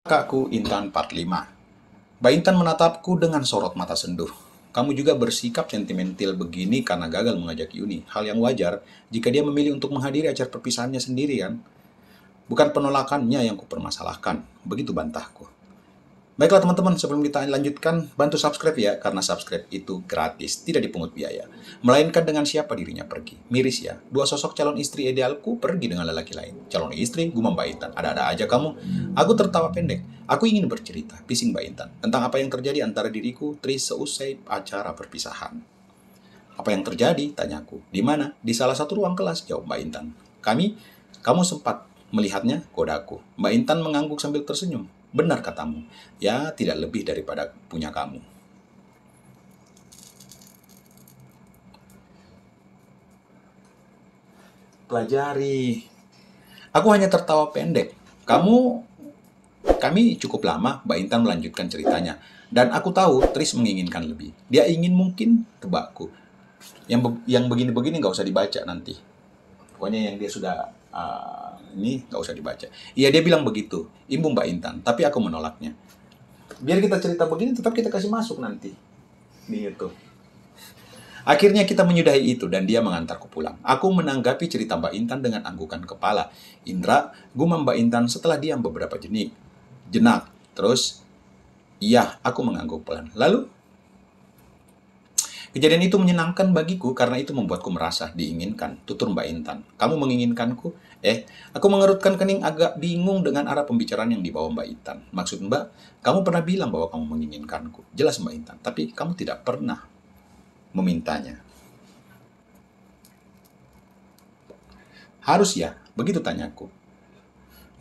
Kakakku Intan 45. Mbak Intan menatapku dengan sorot mata senduh. Kamu juga bersikap sentimental begini karena gagal mengajak Yuni. Hal yang wajar jika dia memilih untuk menghadiri acara perpisahannya sendiri kan? Bukan penolakannya yang kupermasalahkan. Begitu bantahku. Baiklah teman-teman, sebelum kita lanjutkan, bantu subscribe ya, karena subscribe itu gratis, tidak dipungut biaya. Melainkan dengan siapa dirinya pergi. Miris ya, dua sosok calon istri idealku pergi dengan lelaki lain. Calon istri, gumam Mbak Intan, ada-ada aja kamu. Aku tertawa pendek. Aku ingin bercerita, bising Mbak Intan, tentang apa yang terjadi antara diriku, Tris seusai acara perpisahan. Apa yang terjadi? Tanyaku. Di mana? Di salah satu ruang kelas, jawab Mbak Intan. Kamu sempat melihatnya? Godaku. Mbak Intan mengangguk sambil tersenyum. Benar katamu. Ya, tidak lebih daripada punya kamu. Pelajari. Aku hanya tertawa pendek. Kami cukup lama, Mbak Intan melanjutkan ceritanya. Dan aku tahu Tris menginginkan lebih. Dia ingin mungkin, tebakku. Yang begini-begini nggak usah dibaca nanti. Pokoknya yang dia sudah ini nggak usah dibaca. Iya, dia bilang begitu. Imbu Mbak Intan, tapi aku menolaknya. Biar kita cerita begini, tetap kita kasih masuk nanti di YouTube. Akhirnya kita menyudahi itu dan dia mengantarku pulang. Aku menanggapi cerita Mbak Intan dengan anggukan kepala. Indra, gumam Mbak Intan setelah diam beberapa jenak. Terus, iya, aku mengangguk pelan. Lalu, kejadian itu menyenangkan bagiku karena itu membuatku merasa diinginkan. Tutur Mbak Intan. Kamu menginginkanku? Aku mengerutkan kening agak bingung dengan arah pembicaraan yang dibawa Mbak Intan. Maksud Mbak, kamu pernah bilang bahwa kamu menginginkanku. Jelas Mbak Intan, tapi kamu tidak pernah memintanya. Harus ya, begitu tanyaku.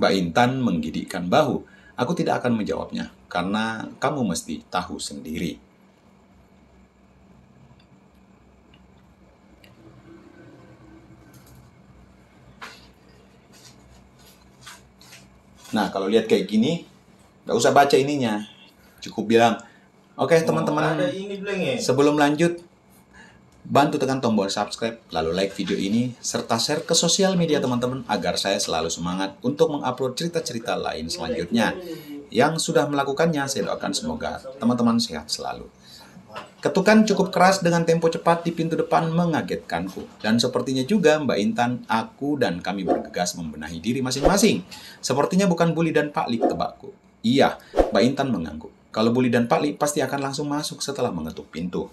Mbak Intan menggigitkan bahu. Aku tidak akan menjawabnya, karena kamu mesti tahu sendiri. Nah, kalau lihat kayak gini, nggak usah baca ininya. Cukup bilang, oke teman-teman, sebelum lanjut, bantu tekan tombol subscribe, lalu like video ini, serta share ke sosial media teman-teman, agar saya selalu semangat untuk mengupload cerita-cerita lain selanjutnya. Yang sudah melakukannya, saya doakan semoga teman-teman sehat selalu. Ketukan cukup keras dengan tempo cepat di pintu depan mengagetkanku. Dan sepertinya juga Mbak Intan, aku dan kami bergegas membenahi diri masing-masing. Sepertinya bukan Buli dan Pak Lik, tebakku. Iya, Mbak Intan mengangguk. Kalau Buli dan Pak Lik pasti akan langsung masuk setelah mengetuk pintu.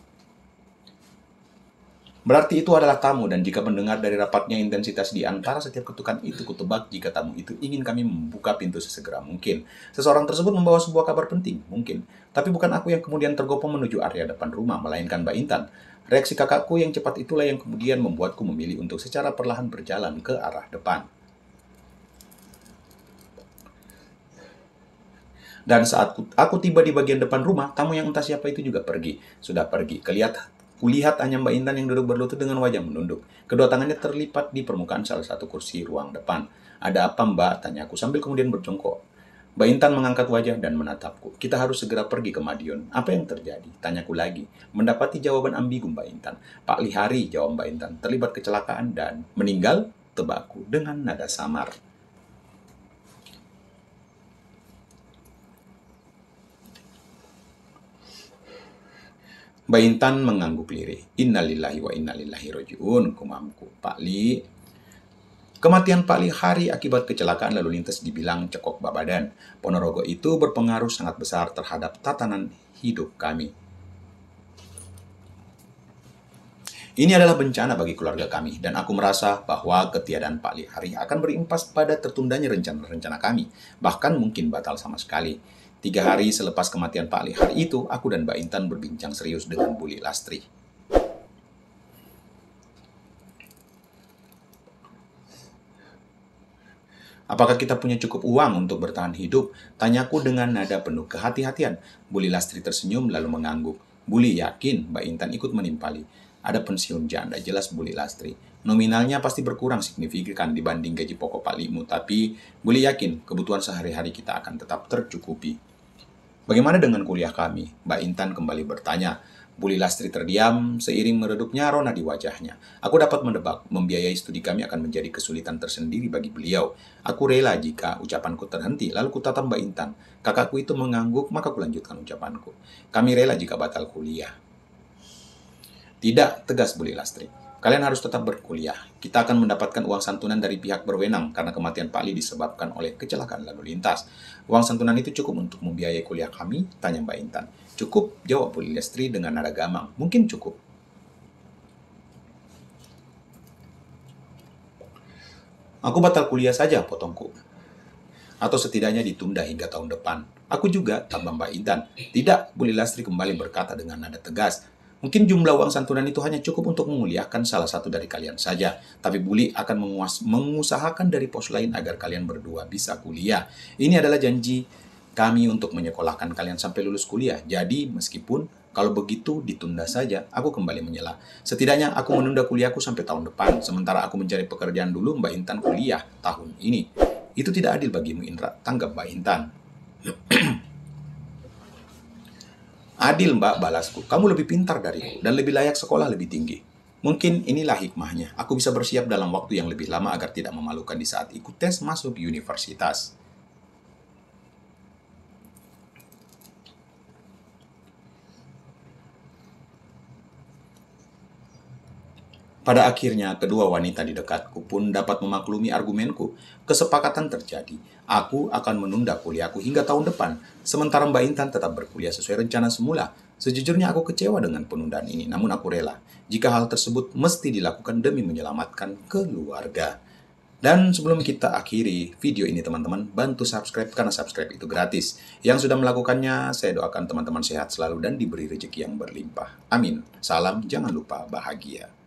Berarti itu adalah tamu, dan jika mendengar dari rapatnya intensitas di antara setiap ketukan itu, kutebak jika tamu itu ingin kami membuka pintu sesegera mungkin. Seseorang tersebut membawa sebuah kabar penting, mungkin. Tapi bukan aku yang kemudian tergopoh menuju area depan rumah, melainkan Mbak Intan. Reaksi kakakku yang cepat itulah yang kemudian membuatku memilih untuk secara perlahan berjalan ke arah depan. Dan saat aku tiba di bagian depan rumah, tamu yang entah siapa itu juga pergi. Sudah pergi. Kulihat hanya Mbak Intan yang duduk berlutut dengan wajah menunduk. Kedua tangannya terlipat di permukaan salah satu kursi ruang depan. Ada apa Mbak? Tanyaku sambil kemudian berjongkok. Mbak Intan mengangkat wajah dan menatapku. Kita harus segera pergi ke Madiun. Apa yang terjadi? Tanyaku lagi. Mendapati jawaban ambigu Mbak Intan. Pak Lihari, jawab Mbak Intan, terlibat kecelakaan dan meninggal, tebakku dengan nada samar. Mbak Intan mengangguk lirih. Innalillahi wa innalillahi roji'un, kumamku. Pak Li. Kematian Pak Lihari akibat kecelakaan lalu lintas dibilang cekok babadan. Ponorogo itu berpengaruh sangat besar terhadap tatanan hidup kami. Ini adalah bencana bagi keluarga kami, dan aku merasa bahwa ketiadaan Pak Lihari akan berimpas pada tertundanya rencana-rencana kami, bahkan mungkin batal sama sekali. 3 hari selepas kematian Pak Lihari itu, aku dan Mbak Intan berbincang serius dengan Buli Lastri. Apakah kita punya cukup uang untuk bertahan hidup? Tanyaku dengan nada penuh kehati-hatian. Buli Lastri tersenyum lalu mengangguk. Buli yakin Mbak Intan ikut menimpali. Ada pensiun janda, jelas Buli Lastri. Nominalnya pasti berkurang signifikan dibanding gaji pokok Pak Limu, tapi Buli yakin kebutuhan sehari-hari kita akan tetap tercukupi. Bagaimana dengan kuliah kami? Mbak Intan kembali bertanya. Buli Lastri terdiam seiring meredupnya rona di wajahnya. Aku dapat menebak, membiayai studi kami akan menjadi kesulitan tersendiri bagi beliau. Aku rela jika ucapanku terhenti, lalu kutatap Mbak Intan. Kakakku itu mengangguk, maka kulanjutkan ucapanku. Kami rela jika batal kuliah. Tidak, tegas Buli Lastri. Kalian harus tetap berkuliah. Kita akan mendapatkan uang santunan dari pihak berwenang karena kematian Pak Li disebabkan oleh kecelakaan lalu lintas. Uang santunan itu cukup untuk membiayai kuliah kami? Tanya Mbak Intan. Cukup, jawab Buli Lastri dengan nada gamang. Mungkin cukup. Aku batal kuliah saja, potongku. Atau setidaknya ditunda hingga tahun depan. Aku juga, tambah Mbak Intan. Tidak, Buli Lastri kembali berkata dengan nada tegas. Mungkin jumlah uang santunan itu hanya cukup untuk menguliahkan salah satu dari kalian saja. Tapi Buli akan mengusahakan dari pos lain agar kalian berdua bisa kuliah. Ini adalah janji kami untuk menyekolahkan kalian sampai lulus kuliah. Jadi, meskipun kalau begitu ditunda saja, aku kembali menyela. Setidaknya aku menunda kuliahku sampai tahun depan. Sementara aku mencari pekerjaan dulu, Mbak Intan kuliah tahun ini. Itu tidak adil bagimu, Indra, tanggap Mbak Intan. Adil, Mbak, balasku. Kamu lebih pintar dariku dan lebih layak sekolah lebih tinggi. Mungkin inilah hikmahnya. Aku bisa bersiap dalam waktu yang lebih lama agar tidak memalukan di saat ikut tes masuk universitas. Pada akhirnya, kedua wanita di dekatku pun dapat memaklumi argumenku. Kesepakatan terjadi. Aku akan menunda kuliahku hingga tahun depan, sementara Mbak Intan tetap berkuliah sesuai rencana semula. Sejujurnya aku kecewa dengan penundaan ini, namun aku rela jika hal tersebut mesti dilakukan demi menyelamatkan keluarga. Dan sebelum kita akhiri video ini teman-teman, bantu subscribe karena subscribe itu gratis. Yang sudah melakukannya, saya doakan teman-teman sehat selalu dan diberi rezeki yang berlimpah. Amin. Salam, jangan lupa bahagia.